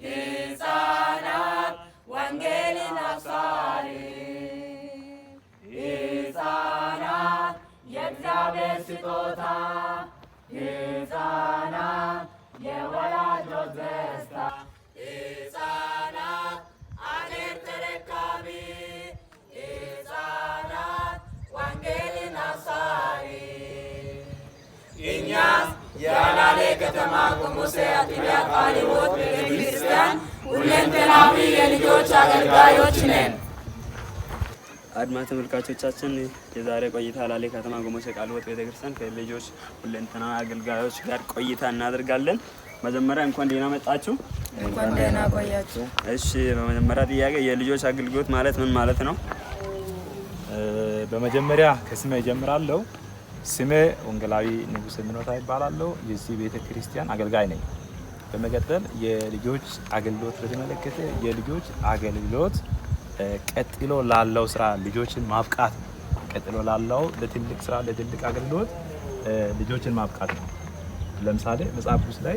ሕፃናት ወንጌልን አብሳሪ ሕፃናት የእግዚአብሔር ስጦታ ሕፃናት የወላጆች ደስታ ሕፃናት አገር ተረካቢ ሕፃናት ወንጌልን አብሳሪ እኛስ የአላሌ ከተማ ቆሞሴ አጥቢያ ቃለ ሕይወት ቤተክርስቲያን ሁለንተናዊ የልጆች አገልጋዮች ነን። አድማጭ ተመልካቾቻችን የዛሬ ቆይታ አላሌ ከተማ ቆሞሴ ቃለ ሕይወት ቤተክርስቲያን ከልጆች ሁለንተናዊ አገልጋዮች ጋር ቆይታ እናደርጋለን። መጀመሪያ እንኳን ደህና መጣችሁ። እንኳን ደህና ቆያችሁ። እሺ፣ በመጀመሪያ ጥያቄ የልጆች አገልግሎት ማለት ምን ማለት ነው? በመጀመሪያ ከስሜ እጀምራለሁ። ስሜ ወንጌላዊ ንጉስ ምኖታ ይባላለሁ። የዚህ ቤተክርስቲያን አገልጋይ ነኝ። በመቀጠል የልጆች አገልግሎት በተመለከተ የልጆች አገልግሎት ቀጥሎ ላለው ስራ ልጆችን ማብቃት ነው። ቀጥሎ ላለው ለትልቅ ስራ ለትልቅ አገልግሎት ልጆችን ማብቃት ነው። ለምሳሌ መጽሐፍ ቅዱስ ላይ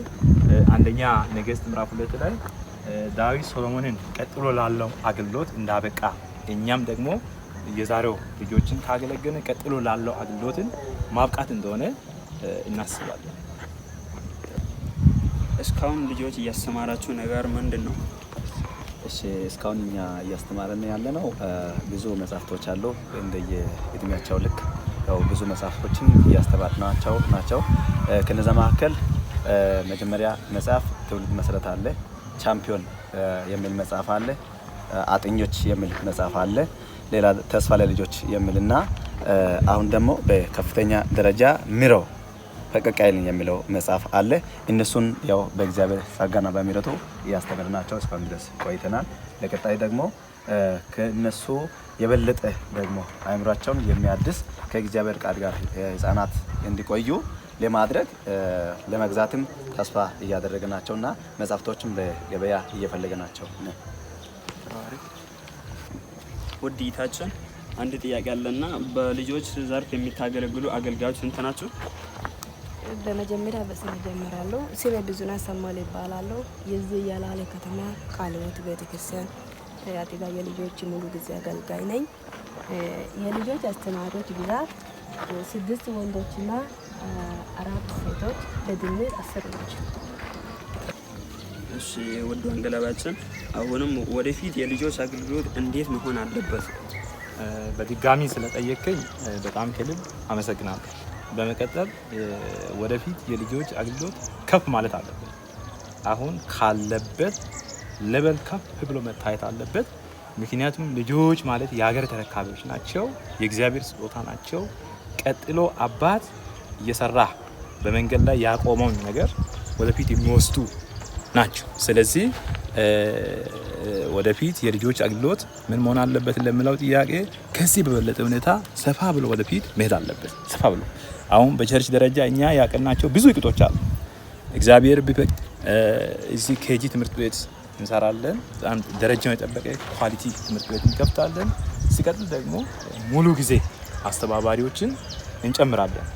አንደኛ ነገሥት ምዕራፍ 2 ላይ ዳዊት ሶሎሞንን ቀጥሎ ላለው አገልግሎት እንዳበቃ እኛም ደግሞ የዛሬው ልጆችን ካገለገለ ቀጥሎ ላለው አገልግሎትን ማብቃት እንደሆነ እናስባለን። እስካሁን ልጆች እያስተማራችሁ ነገር ምንድን ነው? እሺ፣ እስካሁን እኛ እያስተማረን ያለነው ብዙ መጽሐፍቶች አሉ። እንደየ እድሜያቸው ልክ ያው ብዙ መጽሐፍቶችን እያስተማርናቸው ናቸው። ከነዛ መካከል መጀመሪያ መጽሐፍ ትውልድ መሰረት አለ፣ ቻምፒዮን የሚል መጽሐፍ አለ፣ አጥኞች የሚል መጽሐፍ አለ፣ ሌላ ተስፋ ለልጆች የሚልና አሁን ደግሞ በከፍተኛ ደረጃ ምሮ ፈቀቅ አይልም የሚለው መጽሐፍ አለ። እነሱን ያው በእግዚአብሔር ጸጋና በምሕረቱ እያስተማርናቸው እስካሁን ድረስ ቆይተናል። ለቀጣይ ደግሞ ከነሱ የበለጠ ደግሞ አእምሯቸውን የሚያድስ ከእግዚአብሔር ቃል ጋር ህፃናት እንዲቆዩ ለማድረግ ለመግዛትም ተስፋ እያደረግናቸውና መጽሐፍቶችን በገበያ እየፈለግናቸው ነው። ውድይታችን አንድ ጥያቄ አለና በልጆች ዘርፍ የሚታገለግሉ አገልጋዮች ስንት ናቸው? በመጀመሪያ በስሜ እጀምራለሁ። ስሜ ብዙነህ ሰማል ይባላለሁ። የዚህ የአላሌ ከተማ ቃለ ሕይወት ቤተክርስቲያን አጥቢያ የልጆች ሙሉ ጊዜ አገልጋይ ነኝ። የልጆች አስተማሪዎች ብዛት 6 ወንዶችና 4 ሴቶች በድምር 10 ናቸው። እሺ፣ ውድ ወንጌላዊያችን አሁንም ወደፊት የልጆች አገልግሎት እንዴት መሆን አለበት? በድጋሚ ስለጠየቀኝ በጣም ከልብ አመሰግናለሁ። በመቀጠል ወደፊት የልጆች አገልግሎት ከፍ ማለት አለበት። አሁን ካለበት ሌቨል ከፍ ብሎ መታየት አለበት። ምክንያቱም ልጆች ማለት የሀገር ተረካቢዎች ናቸው፣ የእግዚአብሔር ስጦታ ናቸው። ቀጥሎ አባት እየሰራ በመንገድ ላይ ያቆመውን ነገር ወደፊት የሚወስዱ ናቸው። ስለዚህ ወደፊት የልጆች አገልግሎት ምን መሆን አለበት ለሚለው ጥያቄ ከዚህ በበለጠ ሁኔታ ሰፋ ብሎ ወደፊት መሄድ አለበት። ሰፋ ብሎ አሁን በቸርች ደረጃ እኛ ያቀናቸው ብዙ እቅዶች አሉ። እግዚአብሔር ቢፈቅድ እዚህ ኬጂ ትምህርት ቤት እንሰራለን። ደረጃውን የጠበቀ ኳሊቲ ትምህርት ቤት እንከፍታለን። ሲቀጥል ደግሞ ሙሉ ጊዜ አስተባባሪዎችን እንጨምራለን፣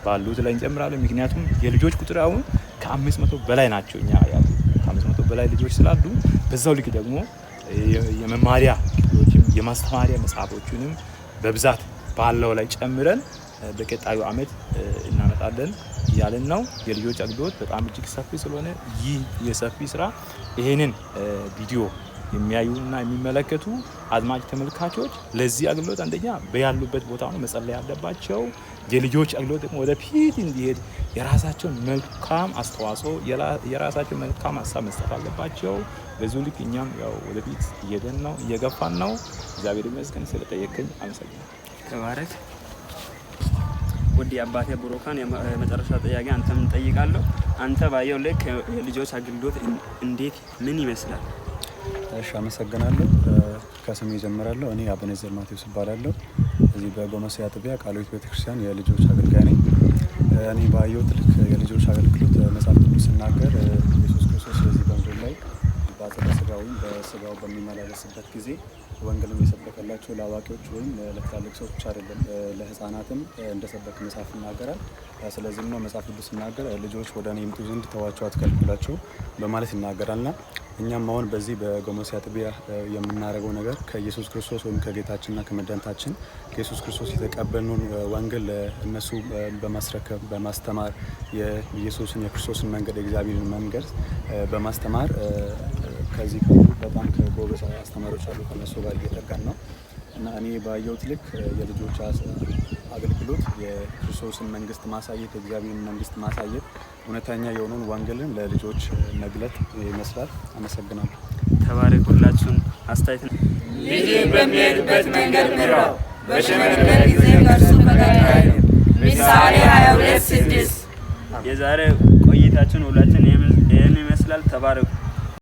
ባሉት ላይ እንጨምራለን። ምክንያቱም የልጆች ቁጥር አሁን ከ500 በላይ ናቸው። እኛ ያሉ ከ500 በላይ ልጆች ስላሉ በዛው ልክ ደግሞ የመማሪያ ክፍሎችም የማስተማሪያ መጽሐፎችንም በብዛት ባለው ላይ ጨምረን በቀጣዩ አመት እናመጣለን እያለን ነው። የልጆች አገልግሎት በጣም እጅግ ሰፊ ስለሆነ ይህ የሰፊ ስራ ይሄንን ቪዲዮ የሚያዩና የሚመለከቱ አድማጭ ተመልካቾች ለዚህ አገልግሎት አንደኛ በያሉበት ቦታ ነው መጸለይ ያለባቸው። የልጆች አገልግሎት ደግሞ ወደፊት እንዲሄድ የራሳቸውን መልካም አስተዋጽኦ የራሳቸውን መልካም ሀሳብ መስጠት አለባቸው። በዚሁ ልክ እኛም ያው ወደፊት እየሄድን ነው፣ እየገፋን ነው። እግዚአብሔር ይመስገን። ስለጠየቀኝ አመሰግናለሁ። ተባረክ። ውድ አባቴ ብሩካን የመጨረሻ ጥያቄ አንተም እንጠይቃለሁ። አንተ ባየው ልክ የልጆች አገልግሎት እንዴት ምን ይመስላል? እሺ፣ አመሰግናለሁ። ከስሜ ጀምራለሁ። እኔ አቤኔዘር ማቴዎስ እባላለሁ። እዚህ በቆሞሴ አጥቢያ ቃለ ሕይወት ቤተክርስቲያን የልጆች አገልጋይ ነኝ። እኔ ባየሁት ልክ የልጆች አገልግሎት መጽሐፍ ቅዱስ ሲናገር ኢየሱስ ክርስቶስ በዚህ በምድር ላይ በአጸደ ሥጋ ወይም በስጋው በሚመላለስበት ጊዜ ወንጌልን የሰበከላቸው ለአዋቂዎች ወይም ለትላልቅ ሰዎች ብቻ አይደለም፣ ለህፃናትም እንደሰበክ መጽሐፍ ይናገራል። ስለዚህም ነው መጽሐፍ ቅዱስ ሲናገር ልጆች ወደ እኔ ይምጡ ዘንድ ተዋቸው፣ አትከልክሏቸው በማለት ይናገራልና እኛም አሁን በዚህ በጎሞሴ አጥቢያ የምናደርገው ነገር ከኢየሱስ ክርስቶስ ወይም ከጌታችንና ከመድኃኒታችን ከኢየሱስ ክርስቶስ የተቀበልነውን ወንጌል ለእነሱ በማስረከብ በማስተማር የኢየሱስን የክርስቶስን መንገድ የእግዚአብሔርን መንገድ በማስተማር ከዚህ በጣም ከጎበዝ አስተማሪዎች አሉ ከነሱ ጋር እየጠጋን ነው እና እኔ ባየሁት ልክ የልጆች አገልግሎት የክርስቶስን መንግስት ማሳየት የእግዚአብሔርን መንግስት ማሳየት እውነተኛ የሆነውን ወንጌልን ለልጆች መግለጥ ይመስላል። አመሰግናለሁ። ተባረኩላችሁን። አስተያየት ልጅ በሚሄድበት መንገድ ምራው፣ በሸመገለ ጊዜ ከእርሱ ፈቀቅ አይልም። ምሳሌ 22:6 የዛሬ ቆይታችን ሁላችን ይህን ይመስላል። ተባረኩ።